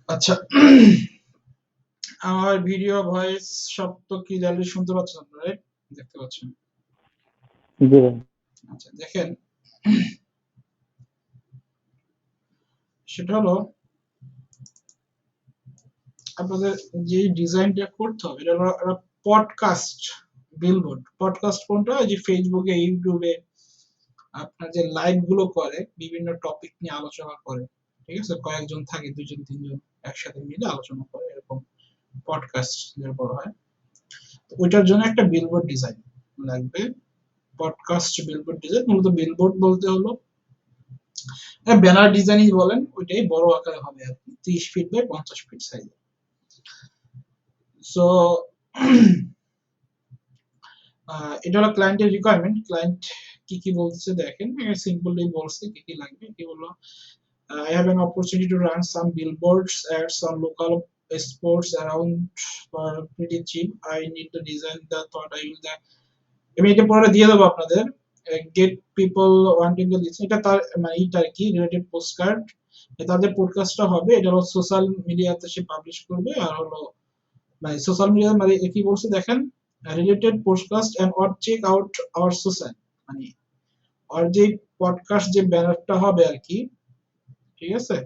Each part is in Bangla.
আচ্ছা, আমার ভিডিও ভয়েস সব তো ক্লিয়ারলি শুনতে পাচ্ছেন আপনারা, রাইট? দেখতে পাচ্ছেন। জি ভাই। আচ্ছা দেখেন, সেটা হলো আপনাদের যে ডিজাইনটা করতে হবে এটা হলো একটা পডকাস্ট বিলবোর্ড। পডকাস্ট কোনটা? যে ফেসবুকে, ইউটিউবে আপনার যে লাইভ গুলো করে বিভিন্ন টপিক নিয়ে আলোচনা করে, ঠিক আছে? কয়েকজন থাকে, দুজন তিনজন একসাথে মিলে আলোচনা করে, এরকম পডকাস্ট যেটা বলা হয়। তো ওইটার জন্য একটা বিলবোর্ড ডিজাইন লাগবে। পডকাস্ট বিলবোর্ড ডিজাইন, মূলত বিলবোর্ড বলতে হলো ব্যানার ডিজাইনই বলেন, ওইটাই বড় আকারে হবে আর কি, 30 ফিট বাই 50 ফিট সাইজে। সো এটা হলো ক্লায়েন্টের রিকোয়ারমেন্ট। ক্লায়েন্ট কি কি বলছে দেখেন, সিম্পলি বলছে কি কি লাগবে। কি বললো, I have an opportunity to run some billboards at some local sports around for pretty cheap. I need to design the thought I will that আমি এটা পরে দিয়ে দেবো আপনাদের। Gate people wanting to listen, এটা তার মানে এইটা আর কি রিলেটেড পোস্টকার্ড। তাদের পডকাস্টটা হবে, এটা হলো সোশ্যাল মিডিয়াতে সে পাবলিশ করবে। আর হলো মানে সোশ্যাল মিডিয়া মানে কি বলছে দেখেন, related podcast and or check out our social, মানে আর যে পডকাস্ট যে ব্যানারটা হবে আর কি, ঠিক আছে?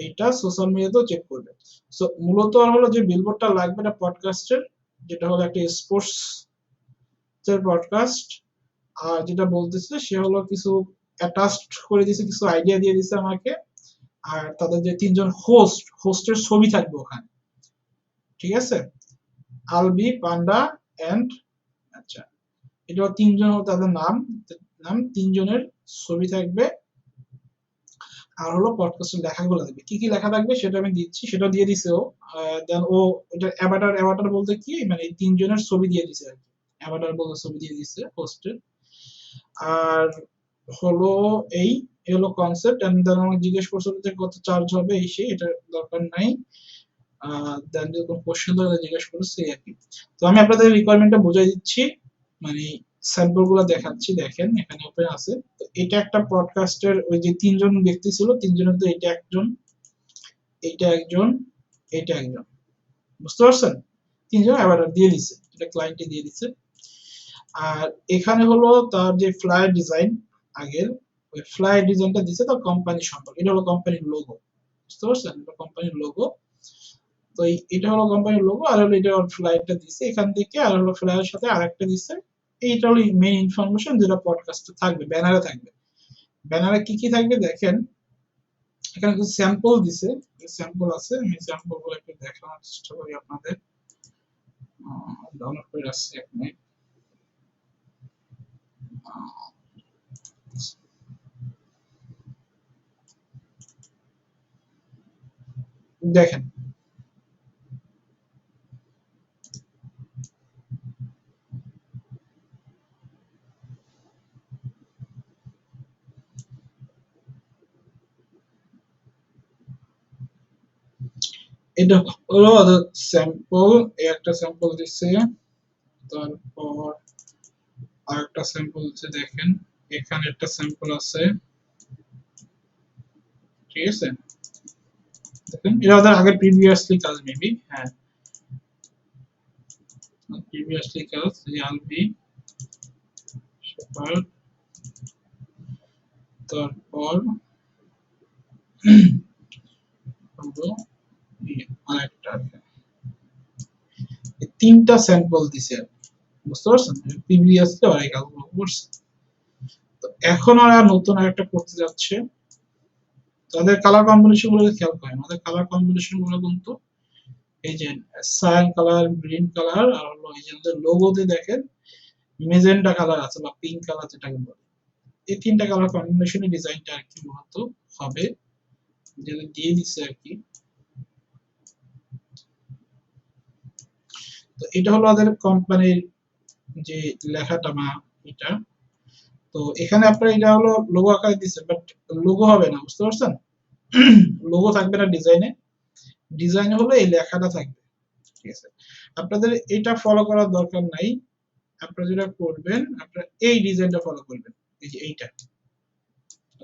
এটা সোশ্যাল মিডিয়াতেও চেক করবে। সো মূলত আর হলো যে বিলবোর্ডটা লাগবে না পডকাস্টের, যেটা হলো একটা স্পোর্টস এর পডকাস্ট। আর যেটা বলতেছে সে হলো কিছু অ্যাটাচড করে দিয়েছে, কিছু আইডিয়া দিয়ে দিছে আমাকে। আর তাদের যে তিনজন হোস্টের ছবি থাকবে ওখানে, ঠিক আছে? আলবি, পান্ডা এন্ড, আচ্ছা এটা তিনজন তাদের নাম, তিনজনের ছবি থাকবে। আর হলো পডকাস্টের লেখাগুলো থাকবে, কি কি লেখা থাকবে সেটা আমি দিচ্ছি, সেটা দিয়ে দিছে ও। দেন ও এটা অ্যাভাটার বলতে কি, মানে এই তিনজনের ছবি দিয়ে দিছে আর কি। অ্যাভাটার বলতে ছবি দিয়ে দিছে হোস্টের। আর হলো এই হলো কনসেপ্ট। এন্ড দেন আমাকে জিজ্ঞেস করছিল যে কত চার্জ হবে, এই সেই, এটা দরকার নাই। দেন যদি কোনো কোশ্চেন থাকে জিজ্ঞেস করছে এই আর কি। তো আমি আপনাদের রিকোয়ারমেন্টটা বুঝাই দিচ্ছি, মানে স্যাম্পল গুলো দেখাচ্ছি। দেখেন এখানে ওপেন আছে। তো এটা একটা পডকাস্টের ওই যে তিনজন ব্যক্তি ছিল, তিনজনের তো এটা একজন, এইটা একজন, এইটা একজন, বুঝতে পারছেন? তিনজন আবার দিয়ে দিছে, এটা ক্লায়েন্টে দিয়ে দিছে। আর এখানে হলো তার যে ফ্লায়ার ডিজাইন, আগের ওই ফ্লায়ার ডিজাইনটা দিছে তার কোম্পানি সম্পর্কে। এটা হলো কোম্পানির লোগো, বুঝতে পারছেন? এটা কোম্পানির লোগো। তো এটা হলো কোম্পানির লোগো, আর হলো এটা ফ্লায়ারটা দিছে এখান থেকে, আর হলো ফ্লায়ারের সাথে আরেকটা দিছে। এইটা হলো মেইন ইনফরমেশন যেটা পডকাস্টে থাকবে, ব্যানারে থাকবে। ব্যানারে কি কি থাকবে দেখেন, এখানে কিছু স্যাম্পল দিছে, স্যাম্পল আছে, আমি স্যাম্পল গুলো একটু দেখানোর চেষ্টা করি আপনাদের। ডাউনলোড করে রাখছি, এক মিনিট। দেখেন এটা হলো স্যাম্পল, একটা স্যাম্পল দিচ্ছে। তারপর আরেকটা স্যাম্পল দিচ্ছে, দেখেন এখানে একটা স্যাম্পল আছে, ঠিক আছে? দেখেন এটা ওদের আগে প্রিভিয়াসলি কাজ, মেবি, হ্যাঁ প্রিভিয়াসলি কাজ। এই আলবি, সুপার, তারপর হলো আরেকটা, তিনটা স্যাম্পল দিছে, বুঝতে পারছেন? প্রিভিয়াসলি অনেক কাজগুলো করছে। তো এখন আর নতুন আরেকটা করতে যাচ্ছে। তাদের কালার কম্বিনেশন গুলো খেয়াল করেন, আমাদের কালার কম্বিনেশন গুলো কিন্তু এই যে সায়ান কালার, গ্রিন কালার, আর হলো এই যে আমাদের লোগোতে দেখেন মেজেন্টা কালার আছে বা পিঙ্ক কালার যেটাকে বলে। এই তিনটা কালার কম্বিনেশনের ডিজাইনটা আর কি মূলত হবে, যেটা দিয়ে দিচ্ছে আর কি। তো এটা হলো আমাদের কোম্পানির যে লেখাটা বা এটা। তো এখানে আপনার এটা হলো লোগো আকারে দিচ্ছে, বাট লোগো হবে না, বুঝতে পারছেন? লোগো থাকবে না ডিজাইনে, ডিজাইনে হলো এই লেখাটা থাকবে, ঠিক আছে? আপনাদের এটা ফলো করার দরকার নাই। আপনারা যেটা করবেন, আপনারা এই ডিজাইনটা ফলো করবেন, এই যে এইটা,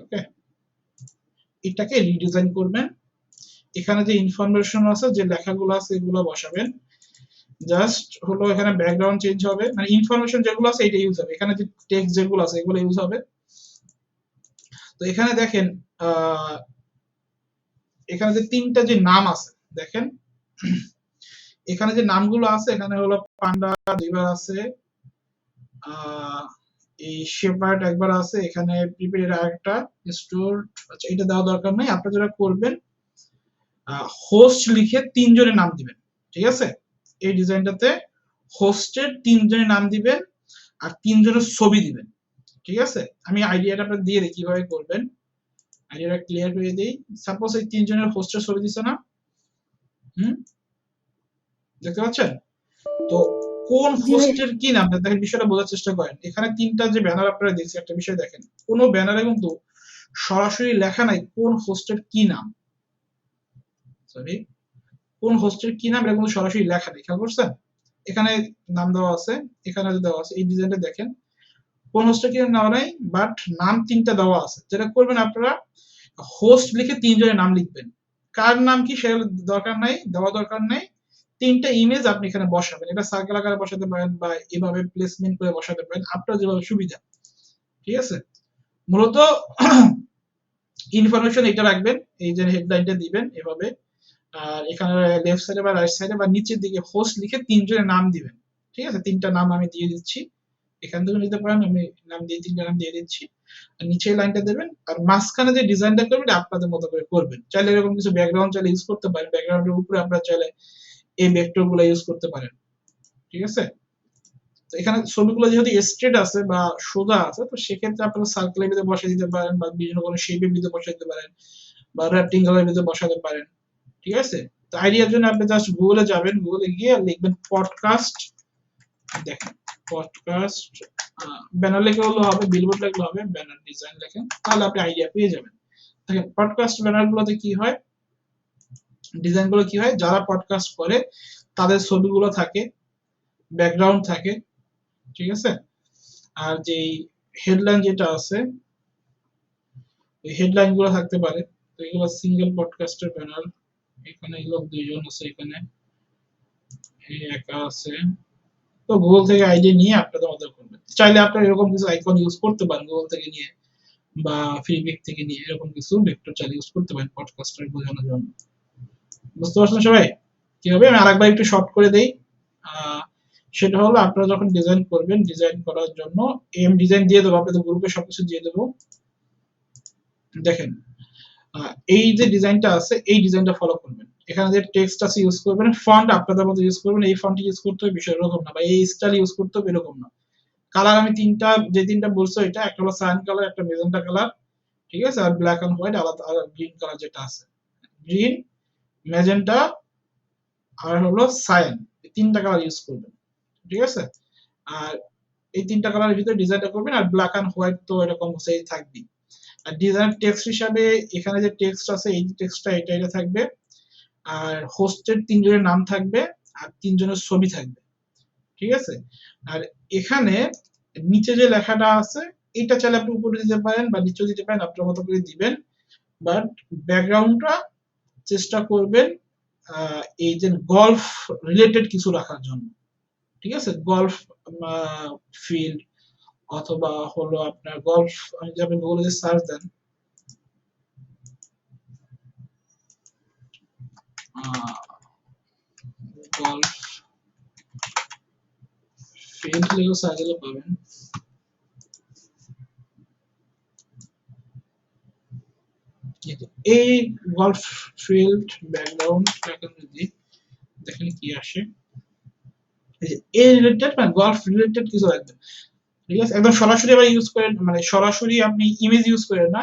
ওকে? এটাকে রিডিজাইন করবেন। এখানে যে ইনফরমেশন আছে, যে লেখাগুলো আছে এগুলো বসাবেন। জাস্ট হলো এখানে ব্যাকগ্রাউন্ড চেঞ্জ হবে, মানে ইনফরমেশন যেগুলো আছে এটা ইউজ হবে, এখানে যে টেক্সট যেগুলো আছে এগুলো ইউজ হবে। তো এখানে দেখেন এখানে যে তিনটা যে নাম আছে দেখেন, এখানে যে নামগুলো আছে এখানে হলো পান্ডা দুইবার আছে, এই শেপার্ড একবার আছে, এখানে প্রিপেয়ার আরেকটা স্টোর। আচ্ছা এটা দেওয়া দরকার নাই, আপনারা যেটা করবেন হোস্ট লিখে তিনজনের নাম দিবেন, ঠিক আছে? এই ডিজাইনটাতে হোস্টের তিনজনের নাম দিবেন আর তিনজনের ছবি দিবেন, ঠিক আছে? আমি আইডিয়াটা আপনাদের দিয়ে দিই কিভাবে করবেন, আইডিয়াটা ক্লিয়ার করে দিই। সাপোজ এই তিনজনের হোস্টের ছবি দিছে না, দেখতে পাচ্ছেন? তো কোন জি ভাইয়া। হোস্টের কি নাম দেখেন, বিষয়টা বোঝার চেষ্টা করেন। এখানে তিনটা যে ব্যানার আপনারা দেখছেন, একটা বিষয় দেখেন, কোনো ব্যানারে কিন্তু সরাসরি লেখা নাই কোন হোস্টের কি নাম, সরি, কোন হোস্টের কি নাম এটা কিন্তু সরাসরি লেখা নেই, খেয়াল করছেন? এখানে নাম দেওয়া আছে, এখানে দেওয়া আছে, এই ডিজাইনটা দেখেন কোন হোস্টের কি নাম নেওয়া নাই, বাট নাম তিনটা দেওয়া আছে। যেটা করবেন আপনারা হোস্ট লিখে তিনজনের নাম লিখবেন, কার নাম কি সেটা দরকার নাই, দেওয়া দরকার নাই। তিনটা ইমেজ আপনি এখানে বসাবেন, এটা সার্কেল আকারে বসাতে পারেন বা এভাবে প্লেসমেন্ট করে বসাতে পারেন, আপনার যেভাবে সুবিধা, ঠিক আছে? মূলত ইনফরমেশন এটা রাখবেন, এই যে হেডলাইনটা দিবেন এভাবে, আর এখানে লেফট সাইডে বা রাইট সাইডে বা নিচের দিকে হোস্ট লিখে তিনজনের নাম দিবেন, ঠিক আছে? তিনটা নাম আমি দিয়ে দিচ্ছি, এখান থেকে নিতে পারেন, আমি নাম দিয়ে তিনটা নাম দিয়ে দিচ্ছি। আর নিচের লাইনটা দেবেন, আর মাঝখানে যে ডিজাইনটা করবেন আপনাদের মতো করে করবেন। চাইলে এরকম কিছু ব্যাকগ্রাউন্ড চাইলে ইউজ করতে পারেন, ব্যাকগ্রাউন্ডের উপরে আপনারা চাইলে এই ভেক্টর গুলো ইউজ করতে পারেন, ঠিক আছে? তো এখানে ছবিগুলো যেহেতু স্ট্রেট আছে বা সোজা আছে, তো সেক্ষেত্রে আপনারা সার্কেলের ভিতরে বসিয়ে দিতে পারেন বা বিভিন্ন কোনো শেপের ভিতরে বসাতে দিতে পারেন বা রেক্টেঙ্গলের ভিতরে বসাতে পারেন, ঠিক আছে? তো আইডিয়ার জন্য আপনি জাস্ট গুগলে যাবেন, গুগলে গিয়ে লিখবেন পডকাস্ট, দেখেন পডকাস্ট, ব্যানার লেখা হলো হবে, বিলবোর্ড লেখা হবে, ব্যানার ডিজাইন লেখেন, তাহলে আপনি আইডিয়া পেয়ে যাবেন। দেখেন পডকাস্ট ব্যানার গুলোতে কি হয়, ডিজাইন গুলো কি হয়, যারা পডকাস্ট করে তাদের ছবিগুলো থাকে, ব্যাকগ্রাউন্ড থাকে, ঠিক আছে? আর যেই হেডলাইন যেটা আছে এই হেডলাইন গুলো থাকতে পারে। তো এগুলো সিঙ্গেল পডকাস্টের ব্যানার, এখানে এগুলো দুইজন আছে, এখানে এই একা আছে। তো গুগল থেকে আইডিয়া নিয়ে আপনাদের মতো করবেন, চাইলে আপনারা এরকম কিছু আইকন ইউজ করতে পারেন গুগল থেকে নিয়ে বা ফিডব্যাক থেকে নিয়ে, এরকম কিছু ভেক্টর চাইলে ইউজ করতে পারেন পডকাস্টার বোঝানোর জন্য। বুঝতে পারছেন সবাই কি হবে? আমি আরেকবার একটু শর্ট করে দেই। সেটা হলো আপনারা যখন ডিজাইন করবেন, ডিজাইন করার জন্য এম ডিজাইন দিয়ে দেবো, আপনাদের গ্রুপে সবকিছু দিয়ে দেবো। দেখেন এই যে ডিজাইনটা আছে এই ডিজাইনটা ফলো করবেন, এখানে যে টেক্সট আছে ইউজ করবেন, ফন্ট আপনাদের মতো ইউজ করবেন, এই ফন্ট ইউজ করতে হবে বিষয় এরকম না, বা এই স্টাইল ইউজ করতে হবে এরকম না। কালার আমি তিনটা, যে তিনটা বলছো এটা একটা হলো সায়ান কালার, একটা মেজেন্টা কালার, ঠিক আছে? আর ব্ল্যাক এন্ড হোয়াইট আলাদা, আর গ্রিন কালার যেটা আছে, গ্রিন, ম্যাজেন্টা আর হলো সায়ান, এই তিনটা কালার ইউজ করবেন, ঠিক আছে? আর এই তিনটা কালারের ভিতরে ডিজাইনটা করবেন, আর ব্ল্যাক এন্ড হোয়াইট তো এরকম সেই থাকবে। আর ডিজাইন টেক্সট হিসাবে এখানে যে টেক্সট আছে এই টেক্সটটা এটা থাকবে, আর হোস্টের তিনজনের নাম থাকবে আর তিনজনের ছবি থাকবে, ঠিক আছে? আর এখানে নিচে যে লেখাটা আছে এটা চাইলে আপনি উপরে দিতে পারেন বা নিচেও দিতে পারেন, আপনার মতো করে দিবেন। বাট ব্যাকগ্রাউন্ডটা চেষ্টা করবেন এই যে গল্ফ রিলেটেড কিছু রাখার জন্য, ঠিক আছে? গল্ফ ফিল্ড অথবা হলো আপনার গল্ফ, আমি যে আপনি গুগলে যে সার্চ দেন গল্ফ ফিল্ড লিখে সার্চ দিলে পাবেন। এই গল্ফ ফিল্ড ব্যাকগ্রাউন্ড যদি দেখেন কি আসে, এই রিলেটেড না গল্ফ রিলেটেড কিছু রাখবেন, ঠিক আছে? একদম সরাসরি আবার ইউজ করেন, মানে সরাসরি আপনি ইমেজ ইউজ করেন না,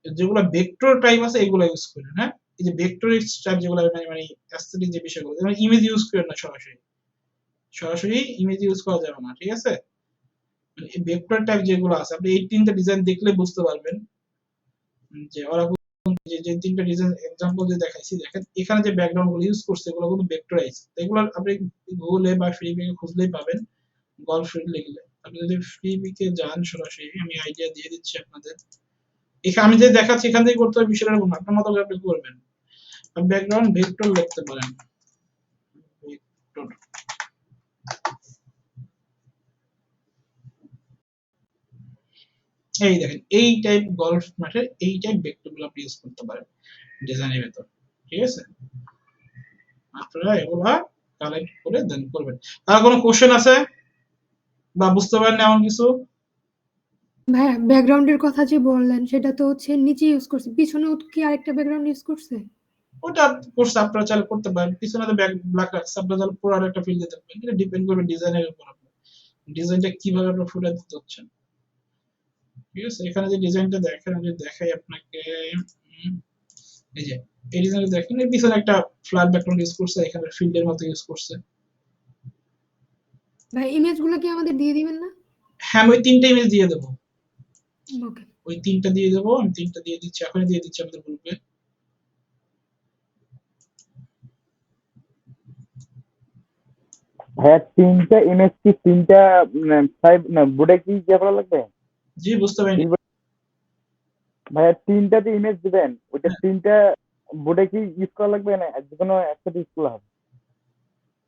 যেগুলো ভেক্টর টাইপ আছে এগুলো ইউজ করেন, হ্যাঁ? এই যে ভেক্টর টাইপ যেগুলো মানে অ্যাস্থেটিক যে বিষয়গুলো, যেমন ইমেজ ইউজ করেন না, সরাসরি সরাসরি ইমেজ ইউজ করা যাবে না, ঠিক আছে? মানে এই ভেক্টর টাইপ যেগুলো আছে আপনি এই তিনটা ডিজাইন দেখলে বুঝতে পারবেন যে ওরা যে যে তিনটা ডিজাইন এক্সাম্পল যে দেখাইছি, দেখেন এখানে যে ব্যাকগ্রাউন্ড গুলো ইউজ করছে এগুলো কিন্তু ভেক্টরাইজ, এগুলো আপনি গুগলে বা ফ্রিবিকে খুঁজলেই পাবেন, গল্ফ ফিল্ড লিখলে। আপনি যদি ফ্রিবিকে যান সরাসরি, আমি আইডিয়া দিয়ে দিচ্ছি আপনাদের, এখানে আমি যে দেখাচ্ছি এখান থেকে করতে হবে বিষয়টা এরকম, আপনার মতো করে আপনি করবেন। ব্যাকগ্রাউন্ড ভেক্টর লিখতে পারেন, ভেক্টর। এই দেখেন এই টাইপ গল্ফ মাঠে এই টাইপ ভেক্টরগুলো আপনি ইউজ করতে পারেন ডিজাইনের ভেতর, ঠিক আছে? আপনারা এগুলা কালেক্ট করে দেন করবেন। আর কোনো কোশ্চেন আছে বা বুঝতে পারেন এমন কিছু? ভাইয়া ব্যাকগ্রাউন্ডের কথা যে বললেন সেটা তো হচ্ছে নিচে ইউজ করছে, পিছনেও কি আরেকটা ব্যাকগ্রাউন্ড ইউজ করছে? ওটা কোর্স আপনারা চাইলে করতে পারেন, পিছনে তো ব্ল্যাক রাখছে, আপনারা চাইলে পুরো একটা ফিল দিতে পারেন, এটা ডিপেন্ড করবে ডিজাইনের উপর, আপনার ডিজাইনটা কিভাবে আপনারা ফুটে দিতে হচ্ছেন, ঠিক আছে? এখানে যে ডিজাইনটা দেখেন আমি দেখাই আপনাকে, এই যে এই ডিজাইনটা দেখেন, এর পিছনে একটা ফ্ল্যাট ব্যাকগ্রাউন্ড ইউজ করছে, এখানে ফিল্ডের মতো ইউজ করছে। ভাই ইমেজগুলো কি আমাদের দিয়ে দিবেন না? হ্যাঁ আমি ওই তিনটা ইমেজ দিয়ে দেবো, ওকে ওই তিনটা দিয়ে দেবো, আমি তিনটা দিয়ে দিচ্ছি, এখনই দিয়ে দিচ্ছি আমাদের গ্রুপে। ভাইয়া তিনটা ইমেজ কি তিনটা সাইড না বোর্ডে কি ইয়ে করা লাগবে? জি বুঝতে পারিনি। ভাইয়া তিনটাতে ইমেজ দিবেন, ওইটা হ্যাঁ, তিনটা বোর্ডে কি ইউজ করা লাগবে না যে কোনো একসাথে ইউজ করলে হবে?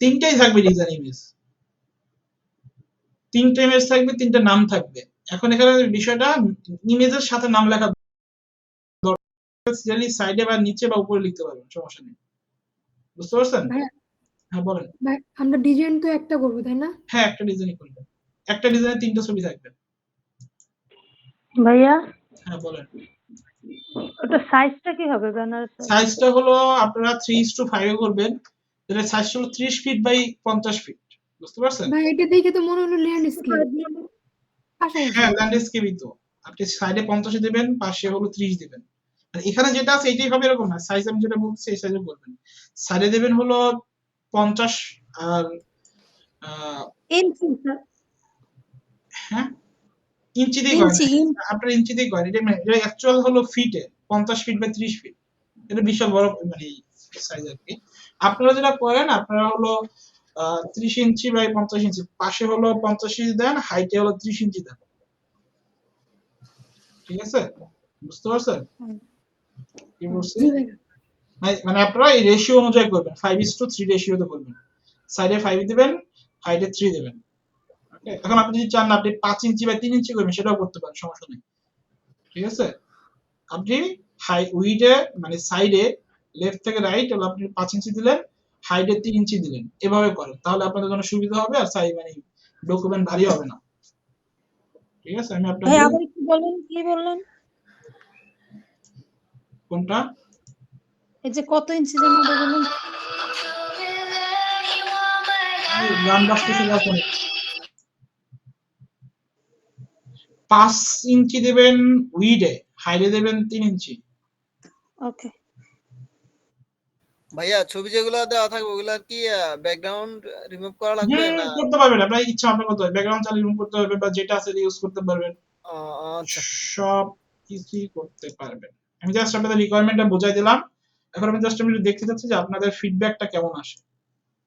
তিনটাই থাকবে ডিজাইন ইমেজ, তিনটা ইমেজ থাকবে, তিনটা নাম থাকবে। এখন এখানে বিষয়টা ইমেজের সাথে নাম লেখা দরকার, সাইডে বা নিচে বা উপরে লিখতে পারবেন, সমস্যা নেই। বুঝতে পারছেন? ভাইয়া, হ্যাঁ বলেন। ভাই আমরা ডিজাইন তো একটা করবো তাই না? হ্যাঁ একটা ডিজাইনই করবেন, একটা ডিজাইনে তিনটা ছবি থাকবে। ভাইয়া হ্যাঁ বলেন। ওটা সাইজটা কি হবে ব্যানার সাইজটা হলো আপনারা 3:5 এ করবেন, তাহলে সাইজটা হলো 30 ফিট বাই 50 ফিট। বুঝতে পারছেন? ভাই এটা দেখে তো মনে হলো ল্যান্ডস্কেপ পাশাপাশি। হ্যাঁ ল্যান্ডস্কেপই তো, আপনি সাইডে 50 দিবেন, পাশে হলো 30 দিবেন। আর এখানে যেটা আছে এটাই হবে এরকম না, সাইজ আমি যেটা বলছি এই সাইজে করবেন। সাইডে দিবেন হলো 50 আর ইঞ্চি স্যার হ্যাঁ ইঞ্চি দিয়ে করেন, আপনার ইঞ্চি দিয়ে করেন, এটা অ্যাকচুয়াল হলো ফিটে 50 ফিট বাই 30 ফিট, এটা বিশাল বড় মানে সাইজ আর কি। আপনারা যেটা করেন আপনারা হলো 30 ইঞ্চি বাই 50 ইঞ্চি, পাশে হলো 50 ইঞ্চি দেন, হাইটে হলো 30 ইঞ্চি দেন, ঠিক আছে? বুঝতে পারছেন কি বলছি? জি ভাইয়া। মানে আপনারা এই রেশিও অনুযায়ী করবেন, 5:3 রেশিওতে করবেন, সাইডে 5 দিবেন, হাইটে 3 দিবেন। ওকে, এখন আপনি যদি চান না আপনি 5 ইঞ্চি বাই 3 ইঞ্চি করবেন, সেটাও করতে পারেন, সমস্যা নেই, ঠিক আছে? আপনি হাই উইডে মানে সাইডে লেফট থেকে রাইট হলো আপনি 5 ইঞ্চি দিলেন, হাইডে 3 ইঞ্চি দিলেন, এভাবে করেন, তাহলে আপনাদের জন্য সুবিধা হবে আর সাইজ মানে ডকুমেন্ট ভারী হবে না, ঠিক আছে? আমি ভাই আপনাকে আবার একটু বলেন কি বললেন? কোনটা এই যে কত ইঞ্চি যেন বললেন? গান বাজতেছে এখন, 5 ইঞ্চি দেবেন উইডে, হাইডে দেবেন 3 ইঞ্চি। ওকে ভাইয়া ছবি যেগুলো দেওয়া থাকবে ওগুলা কি ব্যাকগ্রাউন্ড রিমুভ করা লাগবে না? করতে পারবেন, আপনার ইচ্ছা মতো করতে হবে, ব্যাকগ্রাউন্ড চালিয়ে রিমুভ করতে পারবেন বা যেটা আছে ইউজ করতে পারবেন, আচ্ছা সব কিছুই করতে পারবেন। আমি জাস্ট আপনাদের রিকোয়ারমেন্টটা বোঝাই দিলাম, এখন আমি জাস্ট আমি দেখতে চাচ্ছি যে আপনাদের ফিডব্যাকটা কেমন আসে,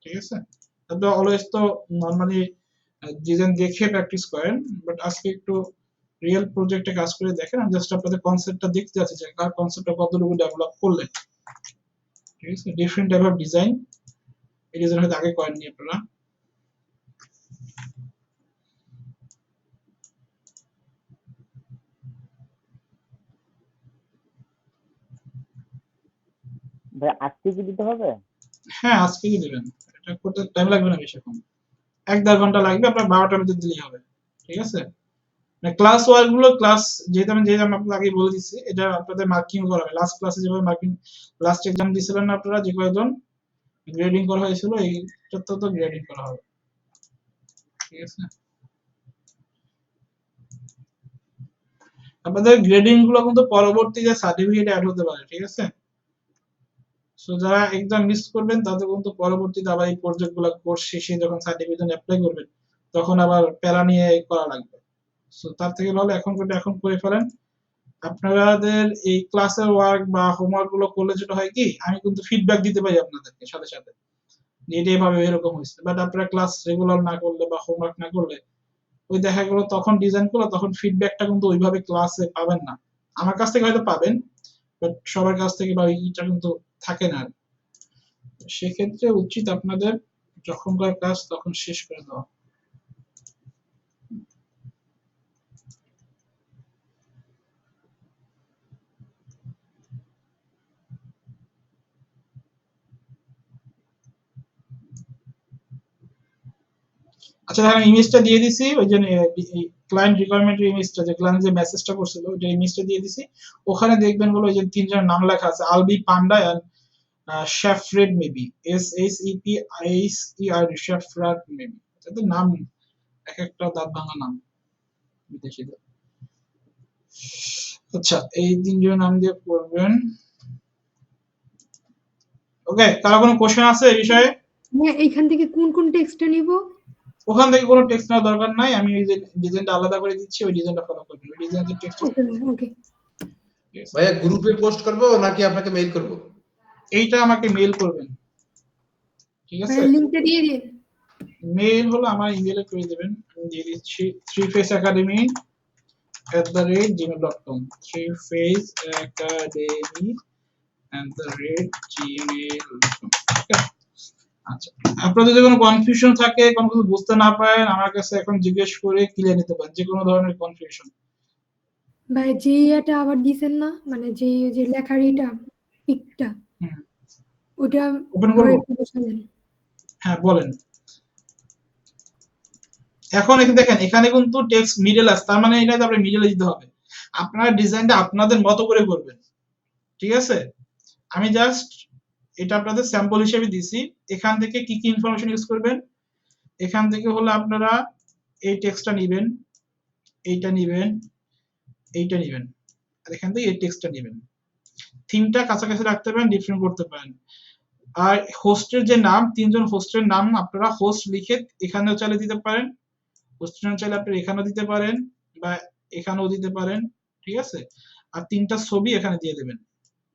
ঠিক আছে? আপনি অলওয়েজ তো নরমালি ডিজাইন দেখে প্র্যাকটিস করেন, বাট আজকে একটু রিয়েল প্রজেক্টে কাজ করে দেখেন, আমি জাস্ট আপনাদের কনসেপ্টটা দেখতে যাচ্ছি যে কার কনসেপ্টটা কতটুকু ডেভেলপ করলেন, ঠিক আছে? ডিফারেন্ট টাইপ অফ ডিজাইন, এই ডিজাইন হয়তো আগে করেননি আপনারা। ভাই আজকে কি দিতে হবে? হ্যাঁ আজকেই দেবেন, এটা করতে টাইম লাগবে না বেশি, এখন 1-1.5 ঘন্টা লাগবে, আপনার 12টার মধ্যে দিলেই হবে, ঠিক আছে? ক্লাস ওয়ার্ক গুলো ক্লাস যেহেতু আমি আপনাকে আগেই বলে দিচ্ছি, এটা আপনাদের মার্কিং করা হবে, লাস্ট ক্লাসে যেভাবে মার্কিং লাস্ট এক্সাম দিয়েছিলেন না আপনারা, যে কয়েকজন গ্রেডিং করা হয়েছিল এইটাতে তো গ্রেডিং করা হবে, ঠিক আছে? আপনাদের গ্রেডিং গুলো কিন্তু পরবর্তীতে সার্টিফিকেট অ্যাড হতে পারে, ঠিক আছে? সো যারা এক্সাম মিস করবেন তাদের কিন্তু পরবর্তীতে আবার এই প্রজেক্ট গুলো কোর্স শেষে যখন সার্টিফিকেট অ্যাপ্লাই করবেন তখন আবার প্যারা নিয়ে করা লাগবে। সো তার থেকে ভালো এখন করে ফেলেন। আপনাদের এই ক্লাসের ওয়ার্ক বা হোমওয়ার্ক গুলো করলে যেটা হয় কি, আমি কিন্তু ফিডব্যাক দিতে পারি আপনাদেরকে সাথে সাথে, যে এটা এভাবে এরকম হয়েছে, বাট আপনারা ক্লাস রেগুলার না করলে বা হোমওয়ার্ক না করলে ওই দেখা গেলো তখন ডিজাইন করলো, তখন ফিডব্যাকটা কিন্তু ওইভাবে ক্লাসে পাবেন না, আমার কাছ থেকে হয়তো পাবেন, বাট সবার কাছ থেকে বা এটা কিন্তু থাকে না। সেক্ষেত্রে উচিত আপনাদের যখনকার কাজ তখন শেষ করে দেওয়া। আচ্ছা দেখেন ইমেজটা দিয়ে দিছি, ওই যে ক্লায়েন্ট রিকোয়ারমেন্টের ইমেজটা, যে ক্লায়েন্ট যে মেসেজটা করছিল ওই ইমেজটা দিয়ে দিছি। ওখানে দেখবেন হলো ওই যে তিনজনের নাম লেখা আছে, আলবি, পান্ডা এন্ড শেফরেড মেবি, SHEPHERED, শেফরাড মেবি। এটা নাম এক একটা দাঁত ভাঙা নাম বিদেশিদের। আচ্ছা এই তিনজনের নাম দিয়ে করবেন। ওকে, কারো কোনো কোশ্চেন আছে এই বিষয়ে? হ্যাঁ, এইখান থেকে কোন কোন টেক্সটটা নিব? ওখান থেকে কোনো টেক্সট নেওয়ার দরকার নাই, আমি ওই যে ডিজাইনটা আলাদা করে দিচ্ছি, ওই ডিজাইনটা ফলো করবেন। ওই ডিজাইনের টেক্সট ওকে ওকে। ভাইয়া গ্রুপে পোস্ট করবো নাকি আপনাকে মেইল করব? এইটা আমাকে মেইল করবেন, ঠিক আছে? লিংকটা দিয়ে দিন। মেইল হলো আমার ইমেলে করে দেবেন, আমি দিয়ে দিচ্ছি 3faceacademy@gmail.com, 3faceacademy@gmail.com। আচ্ছা, আপনাদের যদি কোনো কনফিউশন থাকে, কোনো কিছু বুঝতে না পারেন, আমার কাছে এখন জিজ্ঞেস করে ক্লিয়ার নিতে পারেন যে কোনো ধরনের কনফিউশন। ভাই যে এটা আবার দিছেন না, মানে যে লেখার এটা পিকটা, ওটা ওপেন আবার করবো? একটু বসালেন। হ্যাঁ বলেন। এখন এখানে দেখেন, এখানে কিন্তু টেক্সট মিডল আছে, তার মানে এটা আপনি মিডলে দিতে হবে। আপনারা ডিজাইনটা আপনাদের মতো করে করবেন, ঠিক আছে? আমি জাস্ট এটা আপনাদের স্যাম্পল হিসেবে দিছি। এখান থেকে কি কি ইনফরমেশন ইউজ করবেন, এখান থেকে হলো আপনারা এই টেক্সটটা নেবেন, এইটা নেবেন, এইটা নেবেন, আর এখান থেকে এই টেক্সটটা নেবেন। থিমটা কাছাকাছি রাখতে পারেন, ডিফারেন্ট করতে পারেন। আর হোস্টের যে নাম, তিনজন হোস্টের নাম আপনারা হোস্ট লিখে এখানেও চালিয়ে দিতে পারেন, হোস্টের নাম চাইলে আপনি এখানেও দিতে পারেন বা এখানেও দিতে পারেন, ঠিক আছে? আর তিনটা ছবি এখানে দিয়ে দেবেন।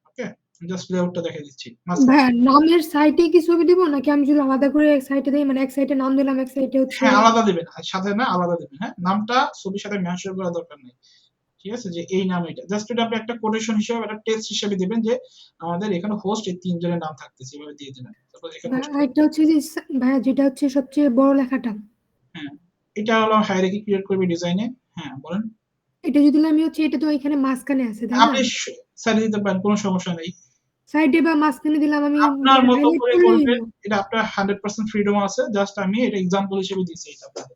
ওকে, জাস্ট লেআউটটা দেখিয়ে দিচ্ছি। ভাই নামের সাইটে কি ছবি দিব নাকি আমি যদি আলাদা করে এক সাইটে দেই, মানে এক সাইটে নাম দিলাম এক সাইটে হচ্ছে? হ্যাঁ আলাদা দিবেন, আর সাথে না আলাদা দিবেন। হ্যাঁ, নামটা ছবির সাথে মেনশন করার দরকার নেই, ঠিক আছে? যে এই নাম, এটা জাস্ট এটা আপনি একটা কোটেশন হিসেবে, একটা টেক্সট হিসেবে দিবেন যে আমাদের এখানে হোস্ট এই তিনজনের নাম থাকতেছে, এভাবে দিয়ে দিবেন। তারপর এখানে এটা হচ্ছে যে ভাই যেটা হচ্ছে সবচেয়ে বড় লেখাটা, হ্যাঁ, এটা হলো হায়ারার্কি ক্রিয়েট করবে ডিজাইনে। হ্যাঁ বলেন। এটা যদি আমি হচ্ছে, এটা তো এখানে মাঝখানে আছে তাই না? আপনি সাইডে দিতে পারেন, কোনো সমস্যা নেই। সাইডে বা মাঝখানে দিলাম, আমি আপনার মতো হাইলাইট করে করলেই করবেন, হলো। এটা আপনার 100% ফ্রিডম আছে, জাস্ট আমি এটা এক্সাম্পল হিসেবে দিয়েছি এটা আপনাদের,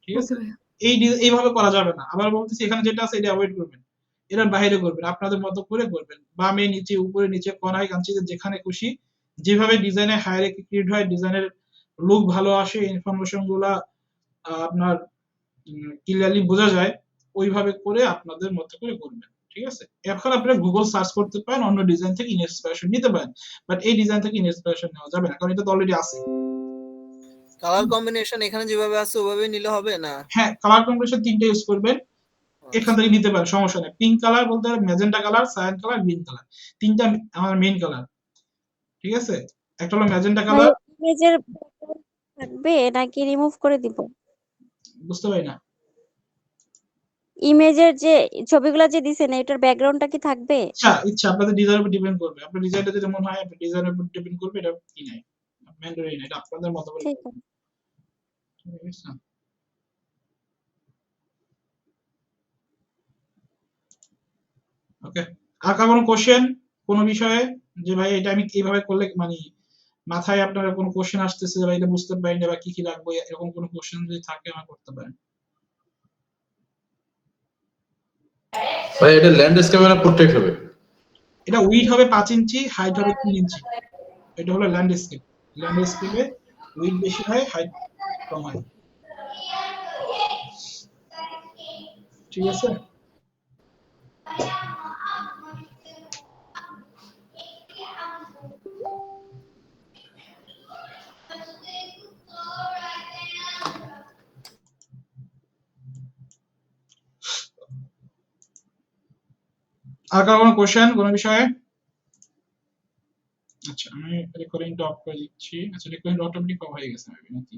ঠিক আছে? ওকে ভাই। এইভাবে করা যাবে না, আবার বলতেছি এখানে যেটা আছে এটা অ্যাভয়েড করবেন, এটার বাইরে করবেন, আপনাদের মতো করে করবেন। বামে নিচে উপরে নিচে কোনায় কাঞ্চিতে যেখানে খুশি, যেভাবে ডিজাইনে হায়ারার্কি ক্রিয়েট হয়, ডিজাইনের লুক ভালো আসে, ইনফরমেশন গুলা আপনার ক্লিয়ারলি বোঝা যায়, ওইভাবে করে আপনাদের মতো করে করবেন, ঠিক আছে? এখন আপনারা গুগল সার্চ করতে পারেন, অন্য ডিজাইন থেকে ইন্সপিরেশন নিতে পারেন, বাট এই ডিজাইন থেকে ইন্সপিরেশন নেওয়া যাবে না, কারণ এটা তো অলরেডি আছে। কালার কম্বিনেশন এখানে যেভাবে আছে ওভাবে নিলে হবে না? হ্যাঁ, কালার কম্বিনেশন তিনটে ইউজ করবেন, এখান থেকে নিতে পারেন, সমস্যা নেই। পিঙ্ক কালার বলতে পারেন, magenta colour, cyan colour, green colour, তিনটা আমার মেইন কালার, ঠিক আছে? একটা হলো ম্যাজেন্টা ভাই কালার। ইমেজের থাকবে নাকি রিমুভ করে দিব? বুঝতে পারি না। ইমেজের যে ছবিগুলো যে দিছেন এটার ব্যাকগ্রাউন্ডটা কি থাকবে? ইচ্ছা আপনাদের ডিজাইনের উপর ডিপেন্ড করবে, আপনার ডিজাইনটা যদি মনে হয় আপনার ডিজাইনের উপর ডিপেন্ড করবে, এটা কি নাই, ম্যান্ডেটরি না, এটা আপনাদের মতো করে ঠিক করবেন, আছে। ঠিক আছে? ওকে, আর কার কোনো কোশ্চেন কোনো বিষয়ে, যে ভাই এটা আমি কিভাবে করলে, মানে মাথায় আপনার কোনো কোশ্চেন আসতেছে যে ভাই এটা বুঝতে পারি না বা কি কি লাগবে, এরকম কোনো কোশ্চেন যদি থাকে আমার করতে পারেন। ভাই এটা ল্যান্ডস্কেপ না পোর্ট্রেট হবে? এটা উইড হবে 5 ইঞ্চি, হাইট হবে 3 ইঞ্চি। এটা হলো ল্যান্ডস্কেপ। ল্যান্ডস্কেপে উইড বেশি হয়, হাইট কম হয়, ঠিক আছে? আর কার কোনো কোশ্চেন কোনো বিষয়ে? আচ্ছা, আমি রেকর্ডিংটা অফ করে দিচ্ছি। আচ্ছা, রেকর্ডিং অটোমেটিক অফ হয়ে গেছে নাকি?